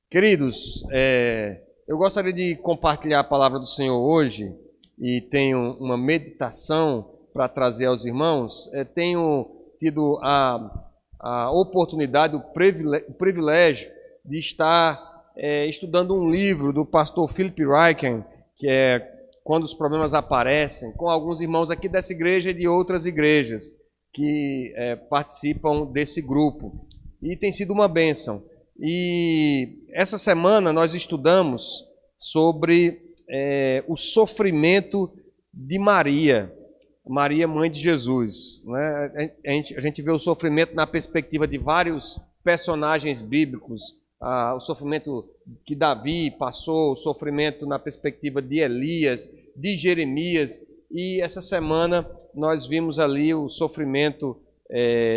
Queridos, eu gostaria de compartilhar a palavra do Senhor hoje e tenho uma meditação para trazer aos irmãos. Tenho tido a oportunidade, o privilégio de estar estudando um livro do pastor Philip Ryken, que é Quando os Problemas Aparecem, com alguns irmãos aqui dessa igreja e de outras igrejas que participam desse grupo. E tem sido uma bênção. E essa semana nós estudamos sobre o sofrimento de Maria, mãe de Jesus. Né? A gente vê o sofrimento na perspectiva de vários personagens bíblicos, o sofrimento que Davi passou, o sofrimento na perspectiva de Elias, de Jeremias, e essa semana nós vimos ali o sofrimento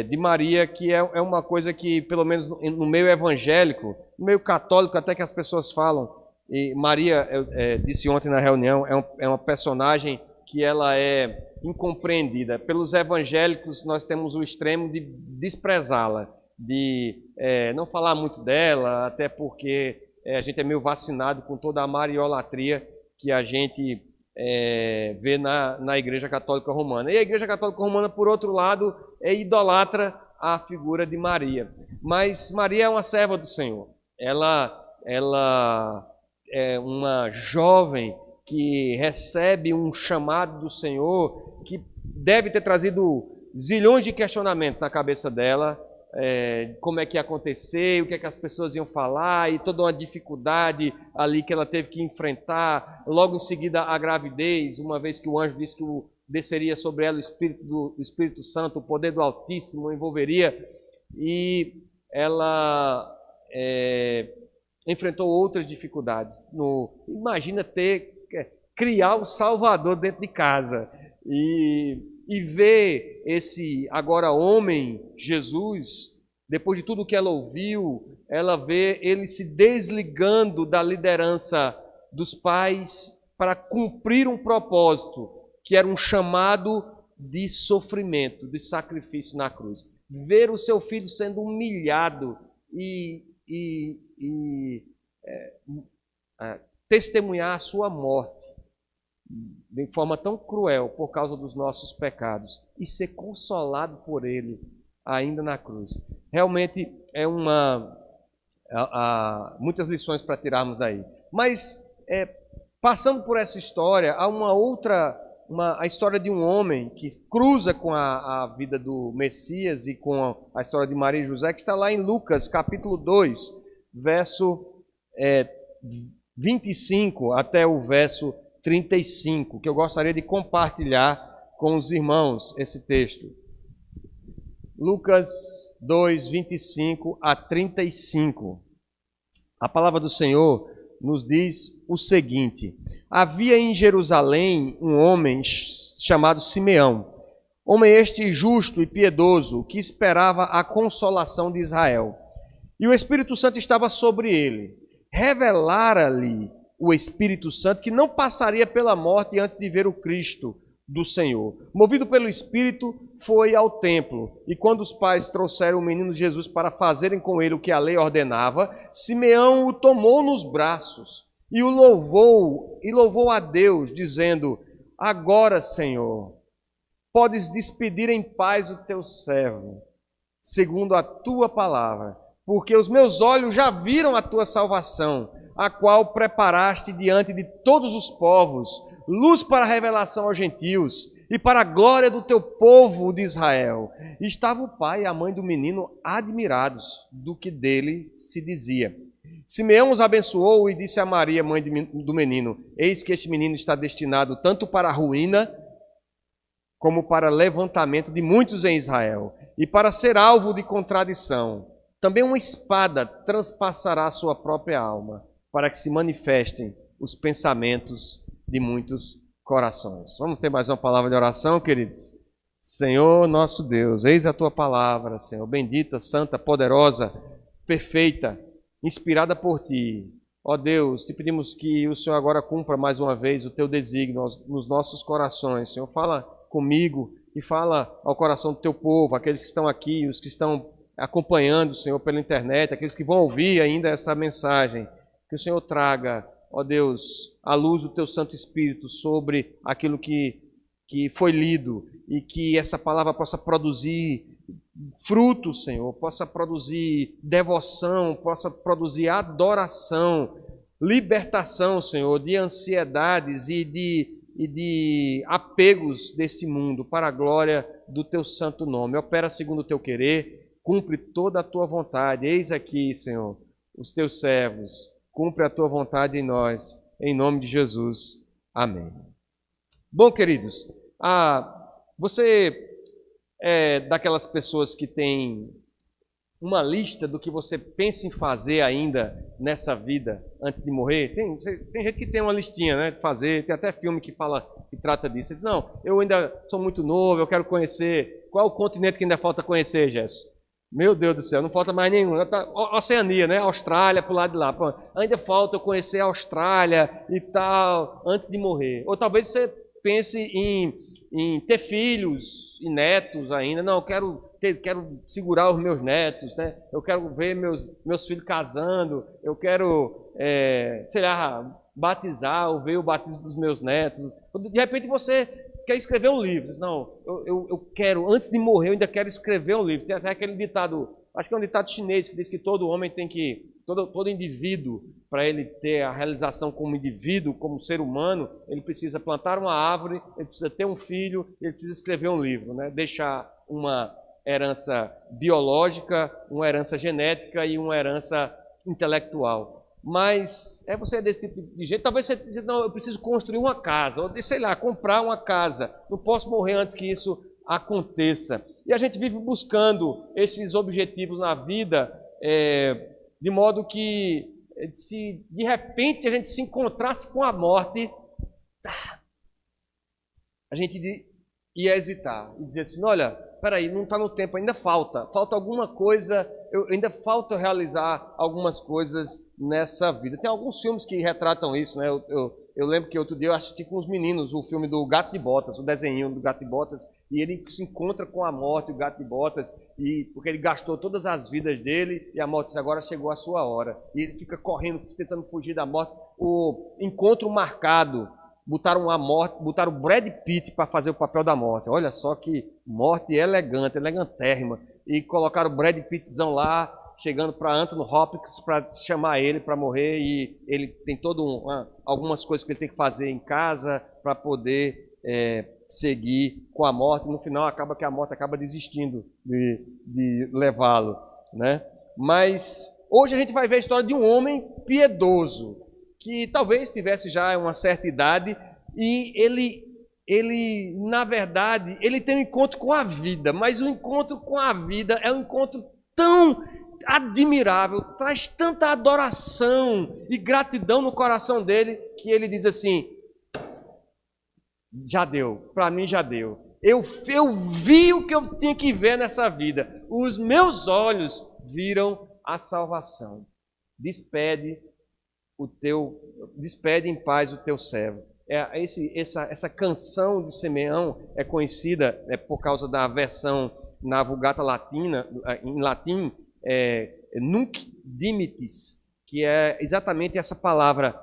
de Maria, que é uma coisa que, pelo menos no meio evangélico, no meio católico, até que as pessoas falam, e Maria, eu disse ontem na reunião, é uma personagem que ela é incompreendida. Pelos evangélicos, nós temos o extremo de desprezá-la, de não falar muito dela, até porque a gente é meio vacinado com toda a mariolatria que a gente vê na Igreja Católica Romana. E a Igreja Católica Romana, por outro lado, idolatra a figura de Maria. Mas Maria é uma serva do Senhor. Ela é uma jovem que recebe um chamado do Senhor que deve ter trazido zilhões de questionamentos na cabeça dela, como é que ia acontecer, o que é que as pessoas iam falar, e toda uma dificuldade ali que ela teve que enfrentar. Logo em seguida a gravidez, uma vez que o anjo disse que desceria sobre ela o Espírito Santo, o poder do Altíssimo envolveria, e ela enfrentou outras dificuldades. Imagina criar o Salvador dentro de casa e ver esse agora homem, Jesus, depois de tudo que ela ouviu, ela vê ele se desligando da liderança dos pais para cumprir um propósito, que era um chamado de sofrimento, de sacrifício na cruz. Ver o seu filho sendo humilhado e testemunhar a sua morte de forma tão cruel por causa dos nossos pecados e ser consolado por ele ainda na cruz. Realmente muitas lições para tirarmos daí. Mas passando por essa história, há a história de um homem que cruza com a vida do Messias e com a história de Maria e José, que está lá em Lucas capítulo 2, verso 25 até o verso 35, que eu gostaria de compartilhar com os irmãos esse texto. Lucas 2, 25 a 35. A palavra do Senhor nos diz o seguinte: havia em Jerusalém um homem chamado Simeão, homem este justo e piedoso, que esperava a consolação de Israel. E o Espírito Santo estava sobre ele. Revelara-lhe o Espírito Santo que não passaria pela morte antes de ver o Cristo do Senhor. Movido pelo Espírito, foi ao templo. E quando os pais trouxeram o menino Jesus para fazerem com ele o que a lei ordenava, Simeão o tomou nos braços e o louvou a Deus, dizendo: agora, Senhor, podes despedir em paz o teu servo, segundo a tua palavra, porque os meus olhos já viram a tua salvação, a qual preparaste diante de todos os povos, luz para a revelação aos gentios e para a glória do teu povo de Israel. E estava o pai e a mãe do menino admirados do que dele se dizia. Simeão os abençoou e disse a Maria, mãe do menino: eis que este menino está destinado tanto para a ruína como para levantamento de muitos em Israel, e para ser alvo de contradição. Também uma espada transpassará a sua própria alma, para que se manifestem os pensamentos de muitos corações. Vamos ter mais uma palavra de oração, queridos? Senhor nosso Deus, eis a tua palavra, Senhor, bendita, santa, poderosa, perfeita, inspirada por ti. Ó Deus, te pedimos que o Senhor agora cumpra mais uma vez o teu desígnio nos nossos corações. Senhor, fala comigo e fala ao coração do teu povo, aqueles que estão aqui, os que estão acompanhando, Senhor, pela internet, aqueles que vão ouvir ainda essa mensagem, que o Senhor traga, ó Deus, a luz do Teu Santo Espírito sobre aquilo que foi lido e que essa palavra possa produzir frutos, Senhor, possa produzir devoção, possa produzir adoração, libertação, Senhor, de ansiedades e de apegos deste mundo para a glória do Teu santo nome. Opera segundo o Teu querer, cumpre toda a Tua vontade. Eis aqui, Senhor, os Teus servos, cumpre a Tua vontade em nós, em nome de Jesus. Amém. Bom, queridos, você é daquelas pessoas que tem uma lista do que você pensa em fazer ainda nessa vida antes de morrer? Tem gente que tem uma listinha, né, de fazer, tem até filme que trata disso. Você diz, não, eu ainda sou muito novo, eu quero conhecer. Qual é o continente que ainda falta conhecer, Gerson? Meu Deus do céu, não falta mais nenhum. Oceania, né? Austrália, pro lado de lá. Pô, ainda falta eu conhecer a Austrália e tal, antes de morrer. Ou talvez você pense em ter filhos e netos ainda. Não, quero segurar os meus netos, né? Eu quero ver meus filhos casando. Eu quero, sei lá, batizar ou ver o batismo dos meus netos. De repente você quer escrever um livro. Não, eu quero, antes de morrer, eu ainda quero escrever um livro. Tem até aquele ditado, acho que é um ditado chinês, que diz que todo homem tem que, todo indivíduo, para ele ter a realização como indivíduo, como ser humano, ele precisa plantar uma árvore, ele precisa ter um filho, ele precisa escrever um livro, né? Deixar uma herança biológica, uma herança genética e uma herança intelectual. Mas você é desse tipo de gente, talvez você diga, não, eu preciso construir uma casa, ou sei lá, comprar uma casa, não posso morrer antes que isso aconteça. E a gente vive buscando esses objetivos na vida, de modo que, se de repente a gente se encontrasse com a morte, a gente ia hesitar e dizer assim, olha, peraí, não está no tempo, ainda falta alguma coisa, ainda falta realizar algumas coisas nessa vida. Tem alguns filmes que retratam isso, né? Eu lembro que outro dia eu assisti com os meninos o filme do Gato de Botas, o desenho do Gato de Botas, e ele se encontra com a morte, o Gato de Botas, porque ele gastou todas as vidas dele, e a morte diz, agora chegou a sua hora. E ele fica correndo, tentando fugir da morte. O Encontro Marcado, botaram o Brad Pitt para fazer o papel da morte. Olha só que morte elegante, elegantérrima. E colocaram o Brad Pittzão lá, chegando para Anthony Hopkins para chamar ele para morrer, e ele tem algumas coisas que ele tem que fazer em casa para poder seguir com a morte. No final acaba que a morte acaba desistindo de levá-lo, né? Mas hoje a gente vai ver a história de um homem piedoso que talvez tivesse já uma certa idade e ele na verdade ele tem um encontro com a vida, mas o encontro com a vida é um encontro tão admirável, traz tanta adoração e gratidão no coração dele, que ele diz assim, já deu, para mim já deu. Eu vi o que eu tinha que ver nessa vida. Os meus olhos viram a salvação. Despede em paz o teu servo. Essa canção de Simeão é conhecida por causa da versão na Vulgata Latina, em latim, Nunc dimittis, que é exatamente essa palavra,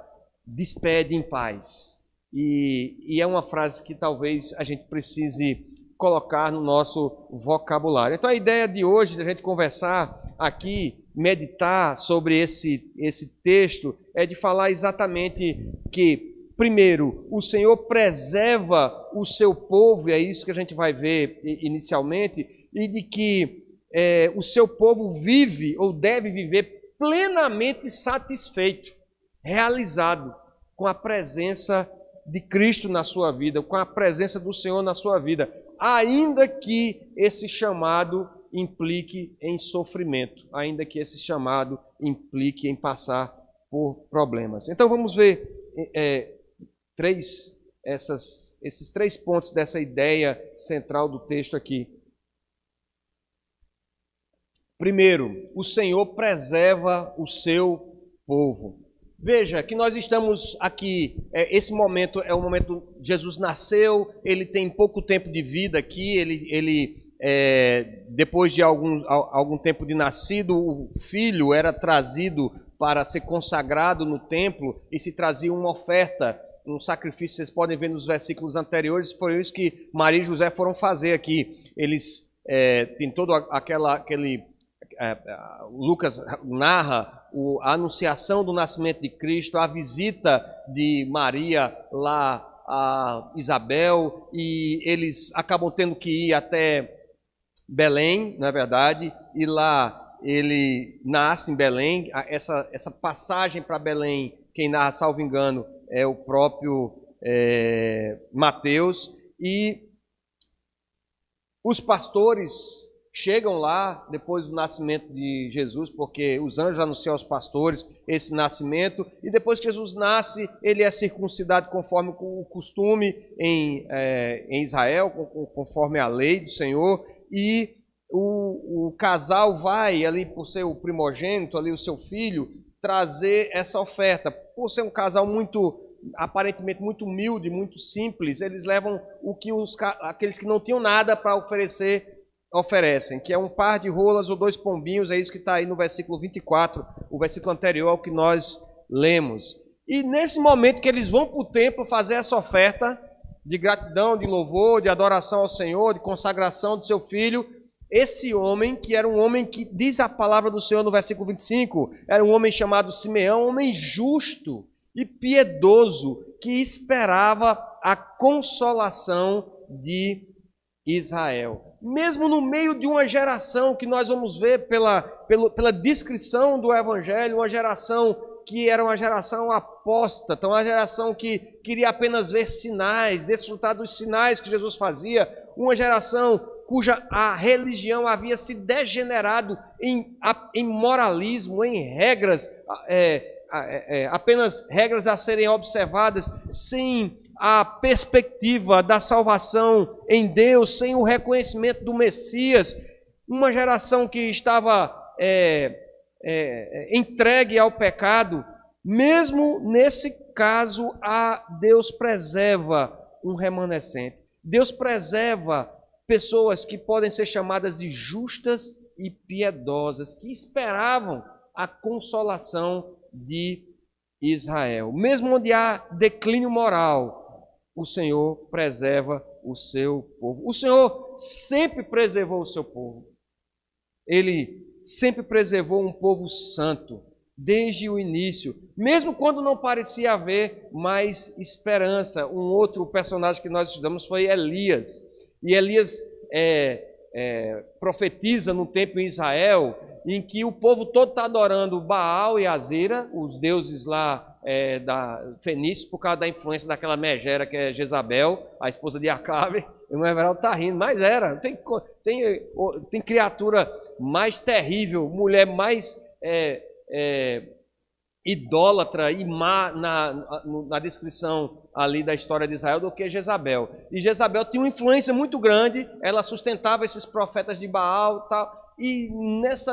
despede em paz. E é uma frase que talvez a gente precise colocar no nosso vocabulário. Então a ideia de hoje, da gente conversar aqui, meditar sobre esse texto, é de falar exatamente que, primeiro, o Senhor preserva o seu povo, e é isso que a gente vai ver inicialmente, e de que o seu povo vive ou deve viver plenamente satisfeito, realizado com a presença de Cristo na sua vida, com a presença do Senhor na sua vida, ainda que esse chamado implique em sofrimento, ainda que esse chamado implique em passar por problemas. Então vamos ver esses três pontos dessa ideia central do texto aqui. Primeiro, o Senhor preserva o seu povo. Veja que nós estamos aqui, esse momento é o momento Jesus nasceu, ele tem pouco tempo de vida aqui, ele depois de algum tempo de nascido, o filho era trazido para ser consagrado no templo e se trazia uma oferta, um sacrifício. Vocês podem ver nos versículos anteriores, foi isso que Maria e José foram fazer aqui. Eles têm todo Lucas narra a anunciação do nascimento de Cristo, a visita de Maria lá a Isabel, e eles acabam tendo que ir até Belém, na verdade, e lá ele nasce em Belém. Essa passagem para Belém, quem narra, salvo engano, é o próprio Mateus, e os pastores chegam lá depois do nascimento de Jesus, porque os anjos anunciam aos pastores esse nascimento, e depois que Jesus nasce, ele é circuncidado conforme o costume em Israel, conforme a lei do Senhor, e o casal vai ali, por ser o primogênito, ali o seu filho, trazer essa oferta. Por ser um casal aparentemente muito humilde, muito simples, eles levam o que aqueles que não tinham nada para oferecem, que é um par de rolas ou 2 pombinhos. É isso que está aí no versículo 24, o versículo anterior ao que nós lemos. E nesse momento que eles vão para o templo fazer essa oferta de gratidão, de louvor, de adoração ao Senhor, de consagração do seu filho, esse homem, que era um homem que, diz a palavra do Senhor no versículo 25, era um homem chamado Simeão, um homem justo e piedoso, que esperava a consolação de Israel. Mesmo no meio de uma geração que nós vamos ver pela descrição do Evangelho, uma geração que era uma geração apóstata, uma geração que queria apenas ver sinais, desfrutar dos sinais que Jesus fazia, uma geração cuja a religião havia se degenerado em moralismo, em regras, apenas regras a serem observadas, sem a perspectiva da salvação em Deus, sem o reconhecimento do Messias. Uma geração que estava entregue ao pecado. Mesmo nesse caso, Deus preserva um remanescente. Deus preserva pessoas que podem ser chamadas de justas e piedosas, que esperavam a consolação de Israel. Mesmo onde há declínio moral, o Senhor preserva o seu povo. O Senhor sempre preservou o seu povo. Ele sempre preservou um povo santo, desde o início, mesmo quando não parecia haver mais esperança. Um outro personagem que nós estudamos foi Elias. E Elias profetiza no tempo em Israel, em que o povo todo está adorando Baal e Azera, os deuses lá da Fenícia, por causa da influência daquela megera que é Jezabel, a esposa de Acabe. O irmão Everaldo está rindo, mas era. Tem criatura mais terrível, mulher mais idólatra e má na descrição ali da história de Israel do que Jezabel. E Jezabel tinha uma influência muito grande, ela sustentava esses profetas de Baal, tal, e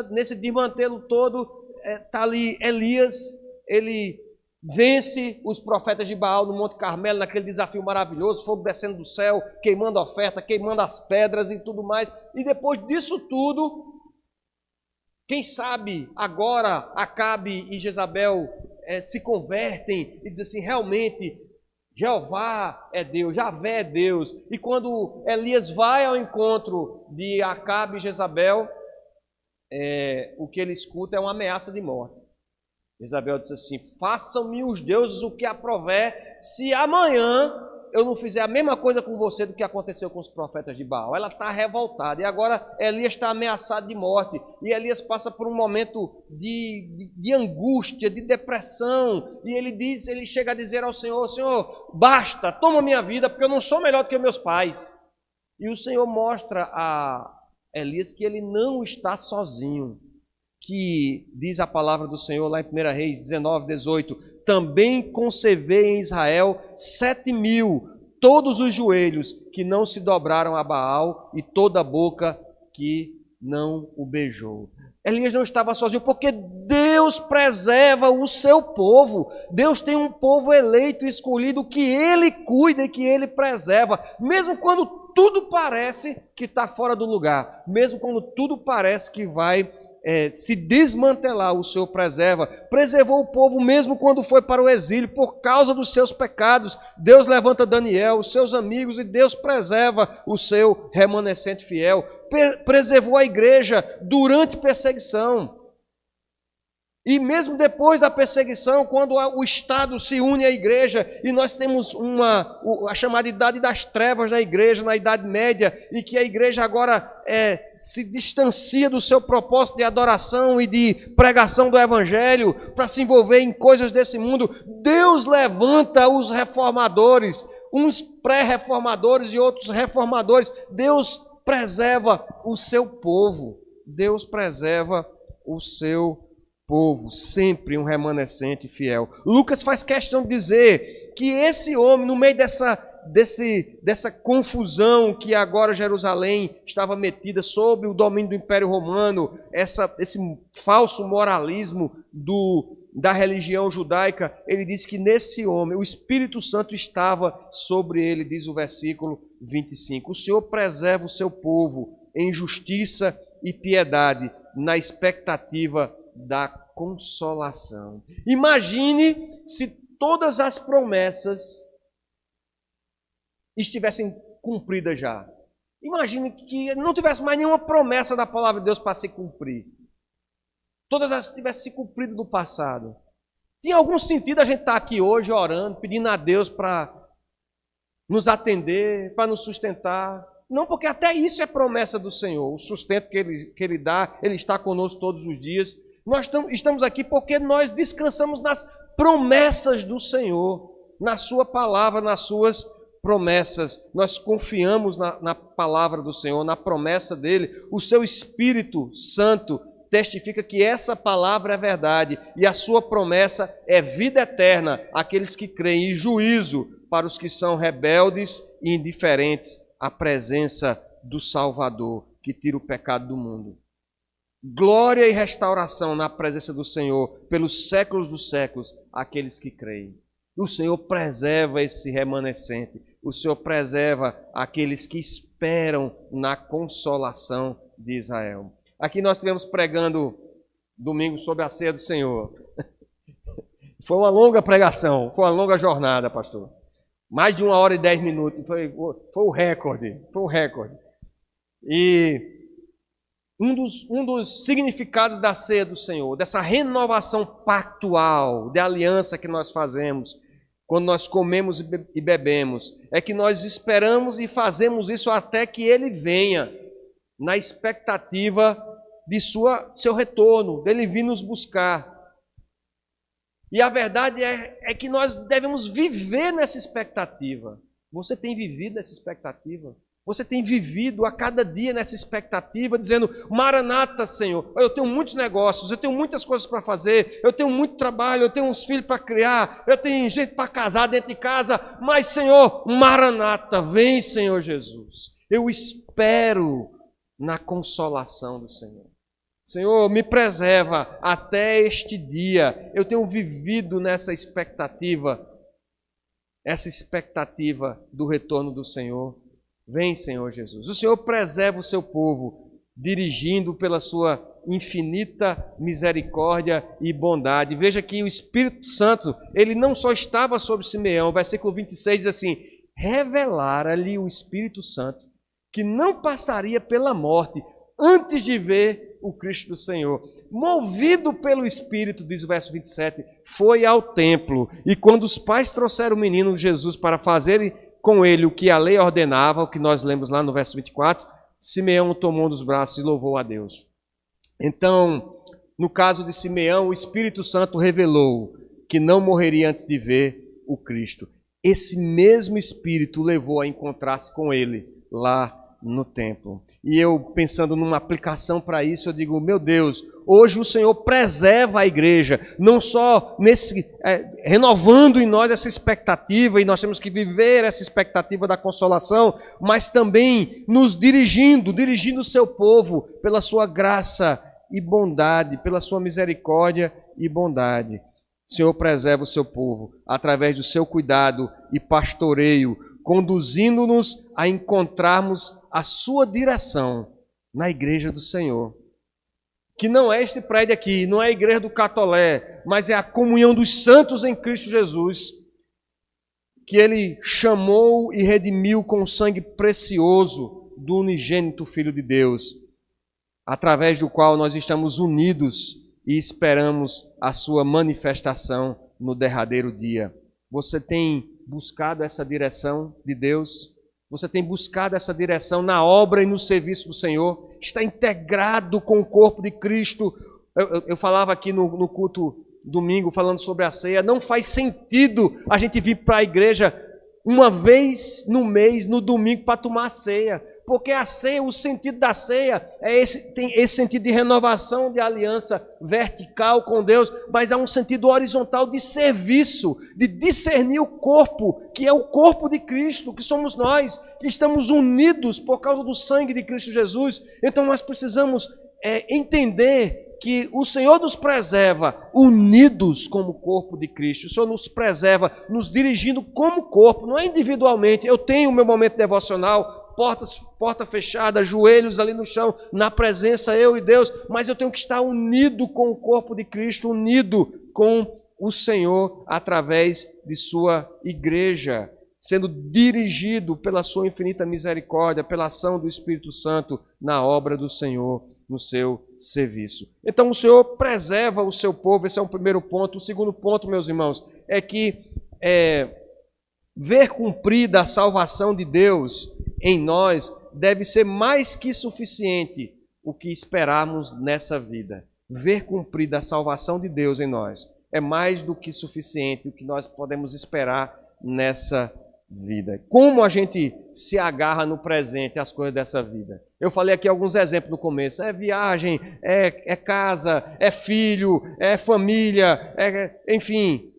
nesse desmantelo todo está ali Elias. Ele vence os profetas de Baal no Monte Carmelo, naquele desafio maravilhoso, fogo descendo do céu, queimando a oferta, queimando as pedras e tudo mais. E depois disso tudo, quem sabe agora Acabe e Jezabel se convertem e dizem assim: realmente Jeová é Deus, Javé é Deus. E quando Elias vai ao encontro de Acabe e Jezabel, o que ele escuta é uma ameaça de morte. Jezabel disse assim: façam-me os deuses o que aprover, se amanhã eu não fizer a mesma coisa com você do que aconteceu com os profetas de Baal. Ela está revoltada. E agora Elias está ameaçado de morte. E Elias passa por um momento de angústia, de depressão. E ele chega a dizer ao Senhor: Senhor, basta, toma minha vida, porque eu não sou melhor do que meus pais. E o Senhor mostra a Elias que ele não está sozinho. Que diz a palavra do Senhor lá em 1 Reis 19, 18: também concevei em Israel 7.000, todos os joelhos que não se dobraram a Baal e toda a boca que não o beijou. Elias não estava sozinho, porque Deus preserva o seu povo. Deus tem um povo eleito e escolhido que Ele cuida e que Ele preserva. Mesmo quando tudo parece que está fora do lugar, mesmo quando tudo parece que vai se desmantelar, o Senhor preserva. Preservou o povo mesmo quando foi para o exílio, por causa dos seus pecados. Deus levanta Daniel, os seus amigos, e Deus preserva o seu remanescente fiel. Preservou a igreja durante perseguição. E mesmo depois da perseguição, quando o Estado se une à igreja, e nós temos a chamada idade das trevas da igreja, na Idade Média, e que a igreja agora se distancia do seu propósito de adoração e de pregação do Evangelho, para se envolver em coisas desse mundo, Deus levanta os reformadores, uns pré-reformadores e outros reformadores. Deus preserva o seu povo, Deus preserva o seu povo, sempre um remanescente fiel. Lucas faz questão de dizer que esse homem, no meio dessa confusão que agora Jerusalém estava metida sob o domínio do Império Romano, esse falso moralismo da religião judaica, ele diz que nesse homem o Espírito Santo estava sobre ele, diz o versículo 25. O Senhor preserva o seu povo em justiça e piedade, na expectativa da consolação. Imagine se todas as promessas estivessem cumpridas já. Imagine que não tivesse mais nenhuma promessa da palavra de Deus para se cumprir. Todas elas tivessem se cumprido no passado. Tinha algum sentido a gente estar aqui hoje orando, pedindo a Deus para nos atender, para nos sustentar? Não, porque até isso é promessa do Senhor. O sustento que Ele dá, Ele está conosco todos os dias. Nós estamos aqui porque nós descansamos nas promessas do Senhor, na sua palavra, nas suas promessas. Nós confiamos na palavra do Senhor, na promessa dEle. O seu Espírito Santo testifica que essa palavra é verdade e a sua promessa é vida eterna àqueles que creem e juízo para os que são rebeldes e indiferentes à presença do Salvador, que tira o pecado do mundo. Glória e restauração na presença do Senhor, pelos séculos dos séculos, aqueles que creem. O Senhor preserva esse remanescente, o Senhor preserva aqueles que esperam na consolação de Israel. Aqui nós estivemos pregando domingo sobre a ceia do Senhor. Foi uma longa pregação, foi uma longa jornada, pastor. Mais de 1h10, foi o recorde, E um dos significados da ceia do Senhor, dessa renovação pactual, de aliança que nós fazemos, quando nós comemos e bebemos, é que nós esperamos e fazemos isso até que Ele venha, na expectativa de seu retorno, dele vir nos buscar. E a verdade é que nós devemos viver nessa expectativa. Você tem vivido nessa expectativa? Você tem vivido a cada dia nessa expectativa, dizendo: Maranata, Senhor, eu tenho muitos negócios, eu tenho muitas coisas para fazer, eu tenho muito trabalho, eu tenho uns filhos para criar, eu tenho gente para casar dentro de casa, mas, Senhor, Maranata, vem, Senhor Jesus. Eu espero na consolação do Senhor. Senhor, me preserva até este dia. Eu tenho vivido nessa expectativa, essa expectativa do retorno do Senhor. Vem, Senhor Jesus. O Senhor preserva o seu povo, dirigindo pela sua infinita misericórdia e bondade. Veja que o Espírito Santo, ele não só estava sobre Simeão, o versículo 26 diz assim: revelara-lhe o Espírito Santo que não passaria pela morte antes de ver o Cristo do Senhor. Movido pelo Espírito, diz o verso 27, foi ao templo, e quando os pais trouxeram o menino Jesus para fazerem com ele o que a lei ordenava, o que nós lemos lá no verso 24, Simeão o tomou nos braços e louvou a Deus. Então, no caso de Simeão, o Espírito Santo revelou que não morreria antes de ver o Cristo. Esse mesmo Espírito levou a encontrar-se com ele lá no templo. E eu, pensando numa aplicação para isso, eu digo: meu Deus, hoje o Senhor preserva a igreja, não só renovando em nós essa expectativa, e nós temos que viver essa expectativa da consolação, mas também nos dirigindo o seu povo pela sua graça e bondade, pela sua misericórdia e bondade. O Senhor preserva o seu povo através do seu cuidado e pastoreio conduzindo-nos a encontrarmos a sua direção na igreja do Senhor. Que não é este prédio aqui, não é a igreja do Catolé, mas é a comunhão dos santos em Cristo Jesus, que Ele chamou e redimiu com o sangue precioso do unigênito Filho de Deus, através do qual nós estamos unidos e esperamos a sua manifestação no derradeiro dia. Você tem buscado essa direção de Deus? Você tem buscado essa direção na obra e no serviço do Senhor? Está integrado com o corpo de Cristo? Eu falava aqui no culto domingo, falando sobre a ceia. Não faz sentido a gente vir para a igreja uma vez no mês, no domingo, para tomar a ceia. Porque a ceia, o sentido da ceia tem esse sentido de renovação, de aliança vertical com Deus, mas há um sentido horizontal de serviço, de discernir o corpo, que é o corpo de Cristo, que somos nós, que estamos unidos por causa do sangue de Cristo Jesus. Então nós precisamos entender que o Senhor nos preserva unidos como corpo de Cristo. O Senhor nos preserva nos dirigindo como corpo, não é individualmente. Eu tenho o meu momento devocional, porta fechada, joelhos ali no chão, na presença eu e Deus, mas eu tenho que estar unido com o corpo de Cristo, unido com o Senhor através de sua igreja, sendo dirigido pela sua infinita misericórdia, pela ação do Espírito Santo na obra do Senhor, no seu serviço. Então o Senhor preserva o seu povo, esse é o primeiro ponto. O segundo ponto, meus irmãos, é que ver cumprida a salvação de Deus em nós deve ser mais que suficiente o que esperarmos nessa vida. Ver cumprida a salvação de Deus em nós é mais do que suficiente o que nós podemos esperar nessa vida. Como a gente se agarra no presente às coisas dessa vida? Eu falei aqui alguns exemplos no começo. É viagem, é casa, é filho, é família, enfim.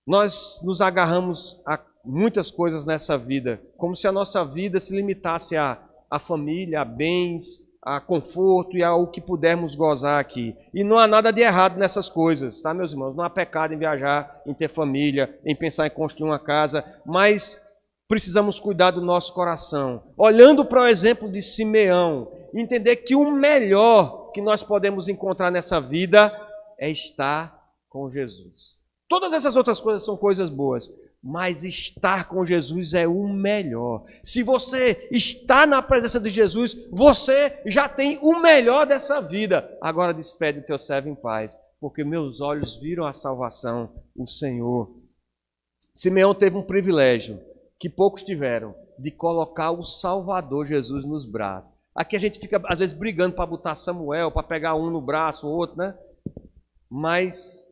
Nós nos agarramos a muitas coisas nessa vida, como se a nossa vida se limitasse a família, a bens, a conforto e ao que pudermos gozar aqui. E não há nada de errado nessas coisas, tá, meus irmãos? Não há pecado em viajar, em ter família, em pensar em construir uma casa, mas precisamos cuidar do nosso coração. Olhando para o exemplo de Simeão, entender que o melhor que nós podemos encontrar nessa vida é estar com Jesus. Todas essas outras coisas são coisas boas, mas estar com Jesus é o melhor. Se você está na presença de Jesus, você já tem o melhor dessa vida. Agora despede o teu servo em paz, porque meus olhos viram a salvação, o Senhor. Simeão teve um privilégio que poucos tiveram, de colocar o Salvador Jesus nos braços. Aqui a gente fica, às vezes, brigando para botar Samuel, para pegar um no braço, o outro, né? Mas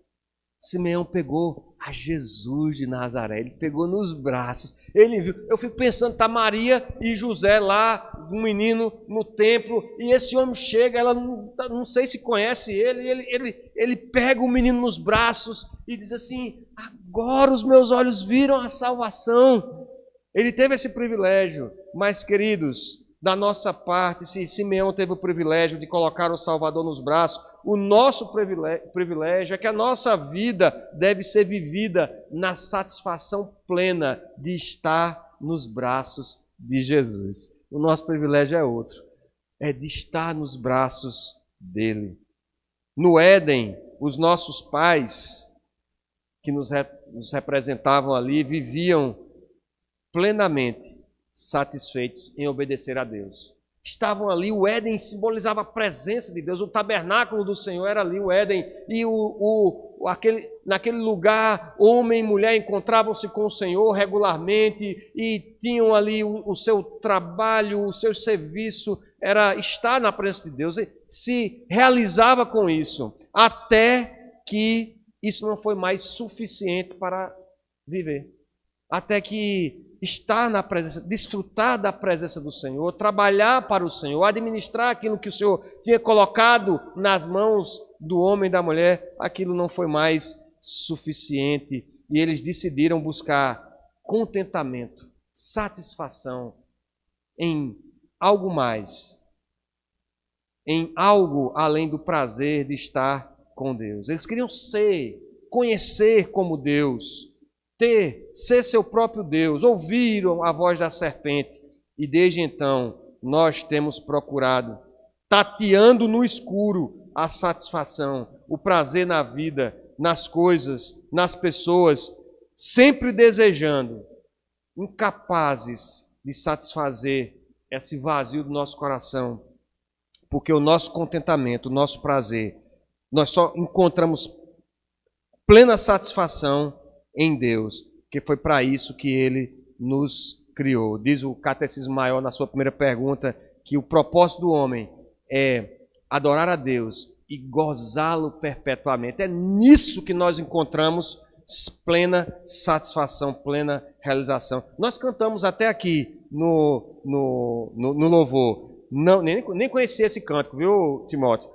Simeão pegou a Jesus de Nazaré, ele pegou nos braços, ele viu. Eu fico pensando, tá Maria e José lá, um menino no templo, e esse homem chega, ela não sei se conhece ele pega o menino nos braços e diz assim: agora os meus olhos viram a salvação. Ele teve esse privilégio, mas queridos, da nossa parte, se Simeão teve o privilégio de colocar o Salvador nos braços, o nosso privilégio é que a nossa vida deve ser vivida na satisfação plena de estar nos braços de Jesus. O nosso privilégio é outro, é de estar nos braços dele. No Éden, os nossos pais, que nos representavam ali, viviam plenamente satisfeitos em obedecer a Deus. Estavam ali, o Éden simbolizava a presença de Deus, o tabernáculo do Senhor era ali, o Éden, e naquele lugar, homem e mulher encontravam-se com o Senhor regularmente e tinham ali o seu trabalho, o seu serviço, era estar na presença de Deus, e se realizava com isso, até que isso não foi mais suficiente para viver, até que estar na presença, desfrutar da presença do Senhor, trabalhar para o Senhor, administrar aquilo que o Senhor tinha colocado nas mãos do homem e da mulher, aquilo não foi mais suficiente e eles decidiram buscar contentamento, satisfação em algo mais, em algo além do prazer de estar com Deus. Eles queriam conhecer como Deus, ser seu próprio Deus, ouviram a voz da serpente, e desde então nós temos procurado, tateando no escuro, a satisfação, o prazer na vida, nas coisas, nas pessoas, sempre desejando, incapazes de satisfazer esse vazio do nosso coração, porque o nosso contentamento, o nosso prazer, nós só encontramos plena satisfação em Deus, que foi para isso que Ele nos criou. Diz o Catecismo Maior na sua primeira pergunta que o propósito do homem é adorar a Deus e gozá-lo perpetuamente. É nisso que nós encontramos plena satisfação, plena realização. Nós cantamos até aqui no louvor. Não, nem conhecia esse cântico, viu, Timóteo?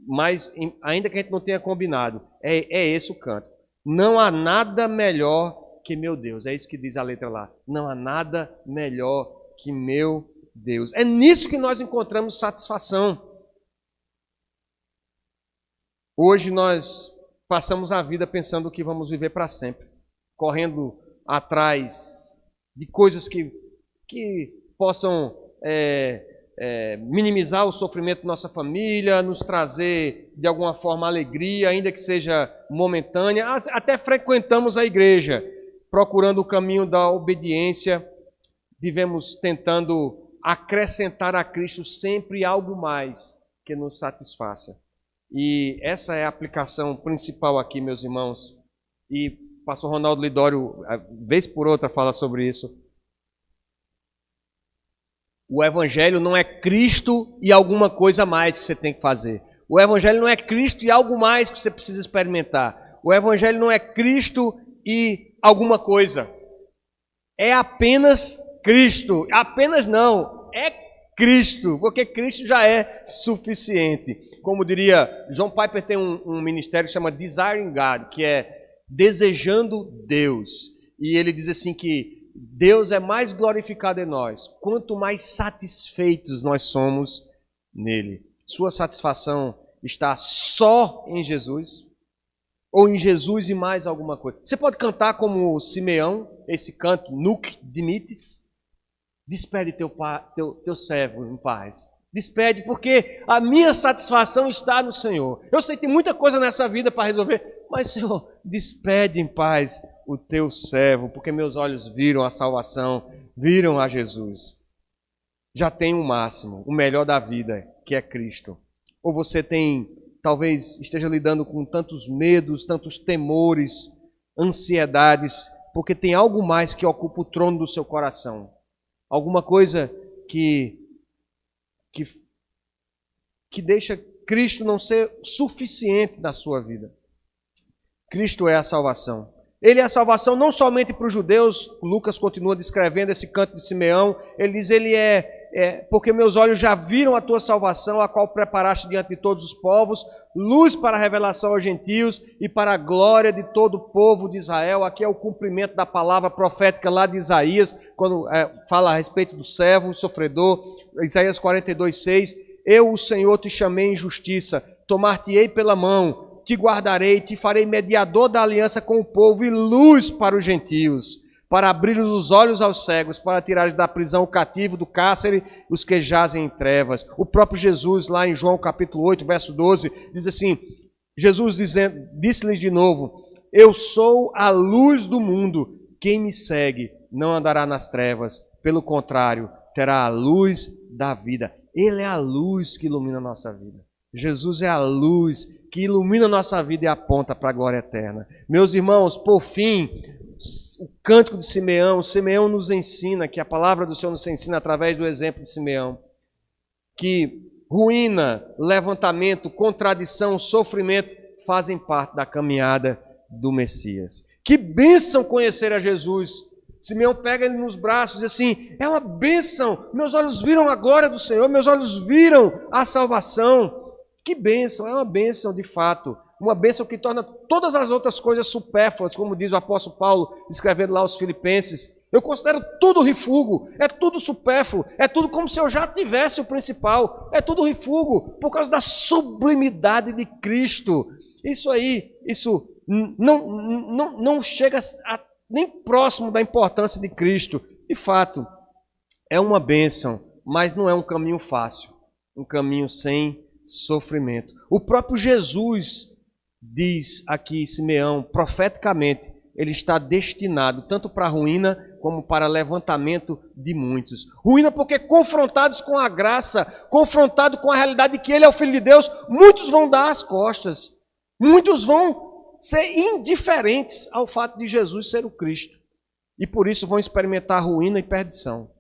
Mas ainda que a gente não tenha combinado, é esse o canto. Não há nada melhor que meu Deus. É isso que diz a letra lá. Não há nada melhor que meu Deus. É nisso que nós encontramos satisfação. Hoje nós passamos a vida pensando que vamos viver para sempre, correndo atrás de coisas que possam minimizar o sofrimento da nossa família, nos trazer de alguma forma alegria, ainda que seja momentânea. Até frequentamos a igreja, procurando o caminho da obediência, vivemos tentando acrescentar a Cristo sempre algo mais que nos satisfaça. E essa é a aplicação principal aqui, meus irmãos. E o pastor Ronaldo Lidório, vez por outra, fala sobre isso. O Evangelho não é Cristo e alguma coisa a mais que você tem que fazer. O Evangelho não é Cristo e algo mais que você precisa experimentar. O Evangelho não é Cristo e alguma coisa. É apenas Cristo. Apenas não, é Cristo, porque Cristo já é suficiente. Como diria, John Piper tem um ministério que chama Desiring God, que é desejando Deus. E ele diz assim que Deus é mais glorificado em nós, quanto mais satisfeitos nós somos nele. Sua satisfação está só em Jesus? Ou em Jesus e mais alguma coisa? Você pode cantar como Simeão, esse canto, Nunc dimittis. Despede teu servo em paz. Despede, porque a minha satisfação está no Senhor. Eu sei que tem muita coisa nessa vida para resolver, mas, Senhor, despede em paz o teu servo, porque meus olhos viram a salvação, viram a Jesus. Já tem o máximo, o melhor da vida, que é Cristo. Ou você talvez esteja lidando com tantos medos, tantos temores, ansiedades, porque tem algo mais que ocupa o trono do seu coração. Alguma coisa que deixa Cristo não ser suficiente na sua vida. Cristo é a salvação. Ele é a salvação não somente para os judeus. Lucas continua descrevendo esse canto de Simeão. Ele diz, ele porque meus olhos já viram a tua salvação, a qual preparaste diante de todos os povos, luz para a revelação aos gentios e para a glória de todo o povo de Israel. Aqui é o cumprimento da palavra profética lá de Isaías, quando fala a respeito do servo, o sofredor. Isaías 42:6. Eu, o Senhor, te chamei em justiça, tomar-te-ei pela mão, te guardarei, te farei mediador da aliança com o povo e luz para os gentios, para abrir os olhos aos cegos, para tirar da prisão o cativo, do cárcere, os que jazem em trevas. O próprio Jesus, lá em João capítulo 8, verso 12, diz assim, Jesus disse-lhes de novo, eu sou a luz do mundo, quem me segue não andará nas trevas, pelo contrário, terá a luz da vida. Ele é a luz que ilumina a nossa vida. Jesus é a luz que ilumina a nossa vida e aponta para a glória eterna. Meus irmãos, por fim, o cântico de Simeão, Simeão nos ensina, que a palavra do Senhor nos ensina através do exemplo de Simeão, que ruína, levantamento, contradição, sofrimento fazem parte da caminhada do Messias. Que bênção conhecer a Jesus! Simeão pega ele nos braços e diz assim, é uma bênção, meus olhos viram a glória do Senhor, meus olhos viram a salvação. Que bênção, é uma bênção de fato. Uma bênção que torna todas as outras coisas supérfluas, como diz o apóstolo Paulo, escrevendo lá aos Filipenses. Eu considero tudo refúgio, é tudo supérfluo, é tudo como se eu já tivesse o principal, é tudo refúgio, por causa da sublimidade de Cristo. Isso aí, isso não chega nem próximo da importância de Cristo. De fato, é uma bênção, mas não é um caminho fácil, um caminho sem sofrimento. O próprio Jesus diz aqui, Simeão, profeticamente, ele está destinado tanto para a ruína como para levantamento de muitos. Ruína porque confrontados com a graça, confrontados com a realidade de que ele é o Filho de Deus, muitos vão dar as costas. Muitos vão ser indiferentes ao fato de Jesus ser o Cristo. E por isso vão experimentar ruína e perdição.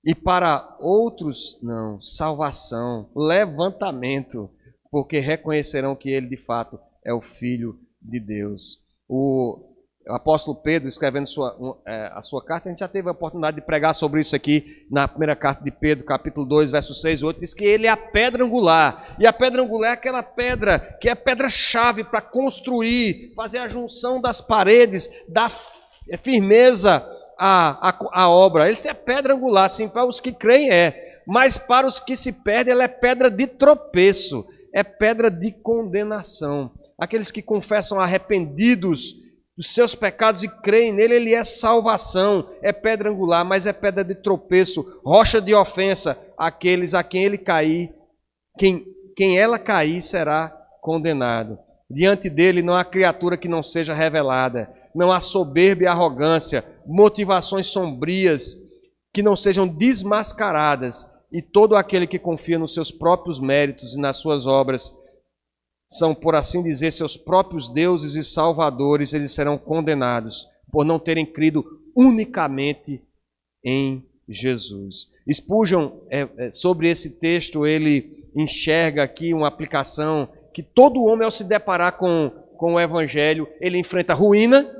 E para outros, não, salvação, levantamento, porque reconhecerão que ele de fato é o Filho de Deus. O apóstolo Pedro, escrevendo a sua carta, a gente já teve a oportunidade de pregar sobre isso aqui na primeira carta de Pedro, capítulo 2, versos 6 e 8, diz que ele é a pedra angular. E a pedra angular é aquela pedra que é a pedra-chave para construir, fazer a junção das paredes, dar firmeza à obra. Ele é a pedra angular, assim, para os que creem é, mas para os que se perdem, ela é pedra de tropeço, é pedra de condenação. Aqueles que confessam arrependidos dos seus pecados e creem nele, ele é salvação, é pedra angular, mas é pedra de tropeço, rocha de ofensa, aqueles a quem ele cair, quem ela cair será condenado. Diante dele não há criatura que não seja revelada, não há soberba e arrogância, motivações sombrias que não sejam desmascaradas, e todo aquele que confia nos seus próprios méritos e nas suas obras são, por assim dizer, seus próprios deuses e salvadores, eles serão condenados por não terem crido unicamente em Jesus. Spurgeon, sobre esse texto, ele enxerga aqui uma aplicação que todo homem, ao se deparar com o Evangelho, ele enfrenta ruína,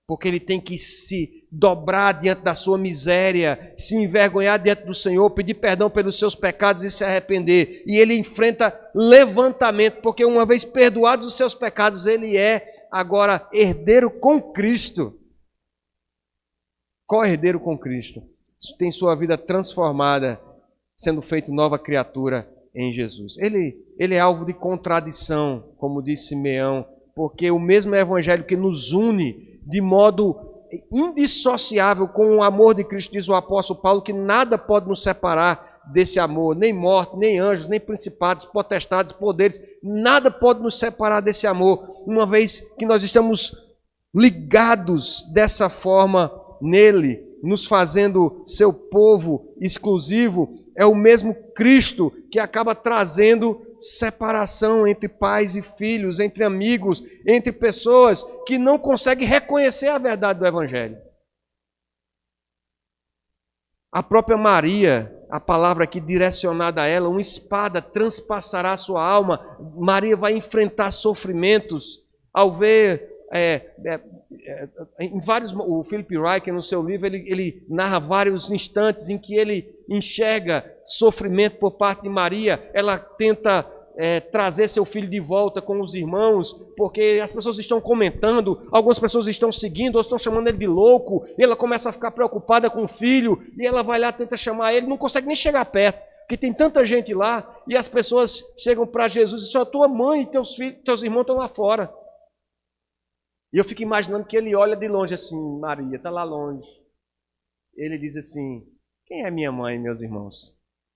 porque ele tem que se dobrar diante da sua miséria, se envergonhar diante do Senhor, pedir perdão pelos seus pecados e se arrepender. E ele enfrenta levantamento, porque uma vez perdoados os seus pecados, ele é agora herdeiro com Cristo. Co-herdeiro com Cristo. Tem sua vida transformada, sendo feito nova criatura em Jesus. Ele é alvo de contradição, como disse Simeão, porque o mesmo Evangelho que nos une de modo indissociável com o amor de Cristo, diz o apóstolo Paulo, que nada pode nos separar desse amor, nem morte, nem anjos, nem principados, potestades, poderes, nada pode nos separar desse amor, uma vez que nós estamos ligados dessa forma nele, nos fazendo seu povo exclusivo. É o mesmo Cristo que acaba trazendo separação entre pais e filhos, entre amigos, entre pessoas que não conseguem reconhecer a verdade do Evangelho. A própria Maria, a palavra aqui direcionada a ela, uma espada transpassará a sua alma. Maria vai enfrentar sofrimentos ao ver em vários, o Philip Ryken, no seu livro, ele narra vários instantes em que ele enxerga sofrimento por parte de Maria. Ela tenta trazer seu filho de volta com os irmãos, porque as pessoas estão comentando, algumas pessoas estão seguindo, outras estão chamando ele de louco, e ela começa a ficar preocupada com o filho, e ela vai lá, tenta chamar ele, não consegue nem chegar perto, porque tem tanta gente lá, e as pessoas chegam para Jesus e dizem: só tua mãe e teus filhos, teus irmãos estão lá fora. E eu fico imaginando que ele olha de longe assim: Maria está lá longe. Ele diz assim: quem é minha mãe e meus irmãos?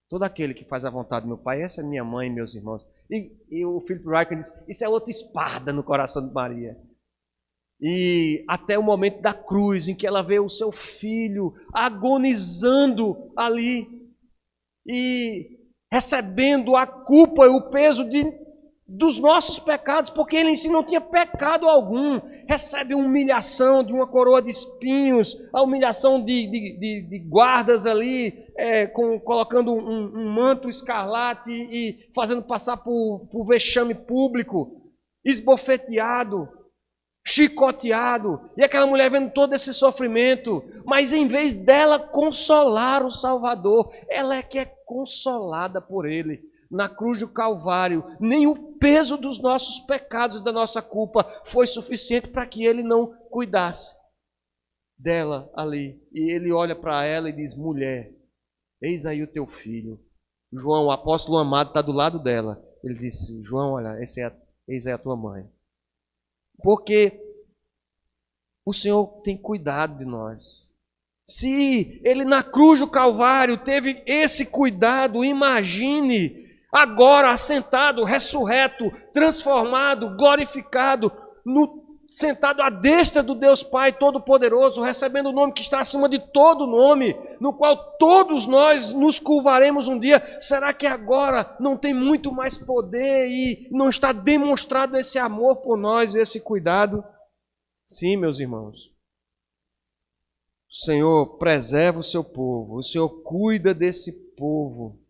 Todo aquele que faz a vontade do meu Pai, essa é minha mãe e meus irmãos. E o Philip Ryken diz: isso é outra espada no coração de Maria. E até o momento da cruz, em que ela vê o seu filho agonizando ali e recebendo a culpa e o peso dos nossos pecados, porque ele em si não tinha pecado algum, recebe humilhação de uma coroa de espinhos, a humilhação de guardas ali, colocando um manto escarlate e fazendo passar por vexame público, esbofeteado, chicoteado, e aquela mulher vendo todo esse sofrimento, mas em vez dela consolar o Salvador, ela é que é consolada por ele. Na cruz do Calvário, nem o peso dos nossos pecados e da nossa culpa foi suficiente para que ele não cuidasse dela ali. E ele olha para ela e diz: mulher, eis aí o teu filho. João, o apóstolo amado, está do lado dela. Ele disse: João, olha, eis aí a tua mãe. Porque o Senhor tem cuidado de nós. Se Ele na cruz do Calvário teve esse cuidado, imagine agora assentado, ressurreto, transformado, glorificado, sentado à destra do Deus Pai Todo-Poderoso, recebendo o nome que está acima de todo nome, no qual todos nós nos curvaremos um dia. Será que agora não tem muito mais poder e não está demonstrado esse amor por nós, esse cuidado? Sim, meus irmãos. O Senhor preserva o seu povo, o Senhor cuida desse povo.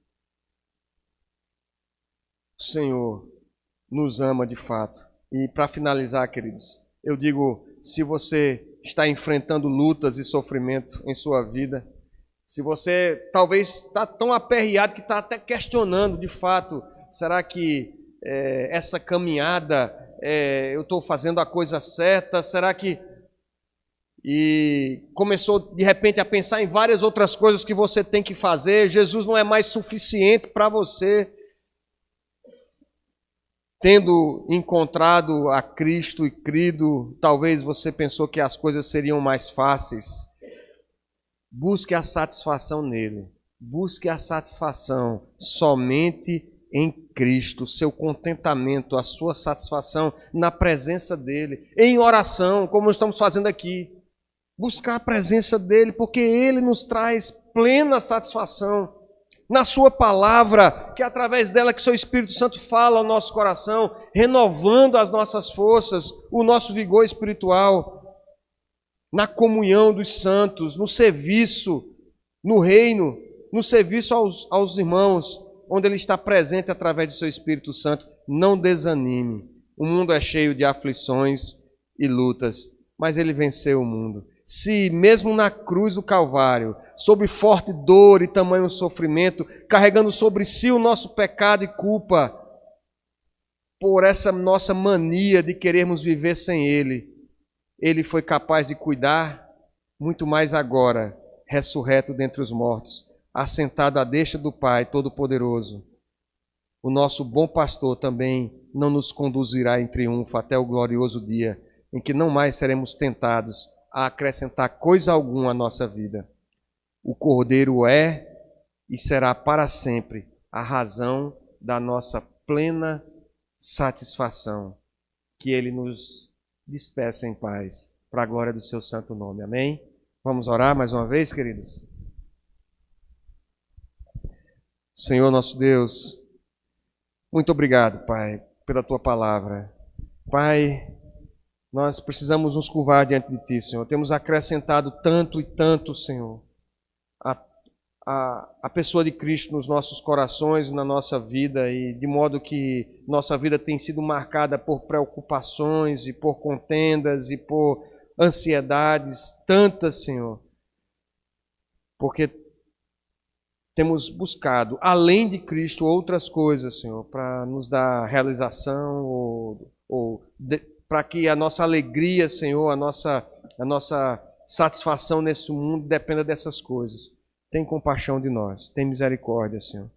O Senhor nos ama de fato. E para finalizar, queridos, eu digo, se você está enfrentando lutas e sofrimento em sua vida, se você talvez está tão aperreado que está até questionando de fato, será que essa caminhada eu estou fazendo a coisa certa? Será que... E começou de repente a pensar em várias outras coisas que você tem que fazer, Jesus não é mais suficiente para você. Tendo encontrado a Cristo e crido, talvez você pensou que as coisas seriam mais fáceis. Busque a satisfação nele. Busque a satisfação somente em Cristo. Seu contentamento, a sua satisfação na presença dele. Em oração, como estamos fazendo aqui. Buscar a presença dele, porque ele nos traz plena satisfação. Na sua palavra, que é através dela que o seu Espírito Santo fala ao nosso coração, renovando as nossas forças, o nosso vigor espiritual, na comunhão dos santos, no serviço, no reino, no serviço aos irmãos, onde ele está presente através do seu Espírito Santo. Não desanime. O mundo é cheio de aflições e lutas, mas ele venceu o mundo. Se mesmo na cruz do Calvário, sob forte dor e tamanho sofrimento, carregando sobre si o nosso pecado e culpa, por essa nossa mania de querermos viver sem Ele, Ele foi capaz de cuidar, muito mais agora, ressurreto dentre os mortos, assentado à destra do Pai Todo-Poderoso. O nosso bom pastor também não nos conduzirá em triunfo até o glorioso dia, em que não mais seremos tentados a acrescentar coisa alguma à nossa vida. O Cordeiro é e será para sempre a razão da nossa plena satisfação. Que Ele nos despeça em paz, para a glória do seu santo nome. Amém? Vamos orar mais uma vez, queridos? Senhor nosso Deus, muito obrigado, Pai, pela Tua palavra. Pai, nós precisamos nos curvar diante de Ti, Senhor. Temos acrescentado tanto e tanto, Senhor, a pessoa de Cristo nos nossos corações e na nossa vida, e de modo que nossa vida tem sido marcada por preocupações e por contendas e por ansiedades tantas, Senhor, porque temos buscado, além de Cristo, outras coisas, Senhor, para nos dar realização para que a nossa alegria, Senhor, a nossa satisfação nesse mundo dependa dessas coisas. Tem compaixão de nós, tem misericórdia, Senhor.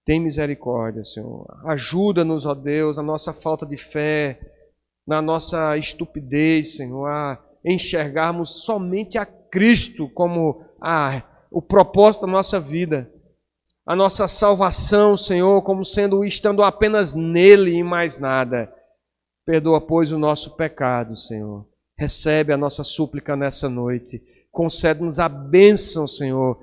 Tem misericórdia, Senhor. Ajuda-nos, ó Deus, a nossa falta de fé, na nossa estupidez, Senhor, a enxergarmos somente a Cristo como o propósito da nossa vida. A nossa salvação, Senhor, como estando apenas nele e mais nada. Perdoa, pois, o nosso pecado, Senhor. Recebe a nossa súplica nessa noite. Concede-nos a bênção, Senhor,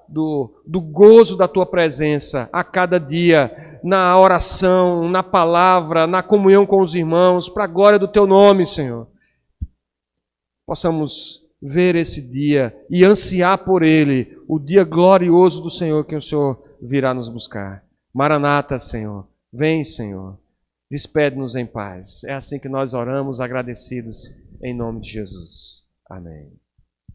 do gozo da Tua presença a cada dia, na oração, na palavra, na comunhão com os irmãos, para a glória do Teu nome, Senhor. Possamos ver esse dia e ansiar por ele, o dia glorioso do Senhor que o Senhor virá nos buscar. Maranata, Senhor. Vem, Senhor. Despede-nos em paz. É assim que nós oramos, agradecidos, em nome de Jesus. Amém.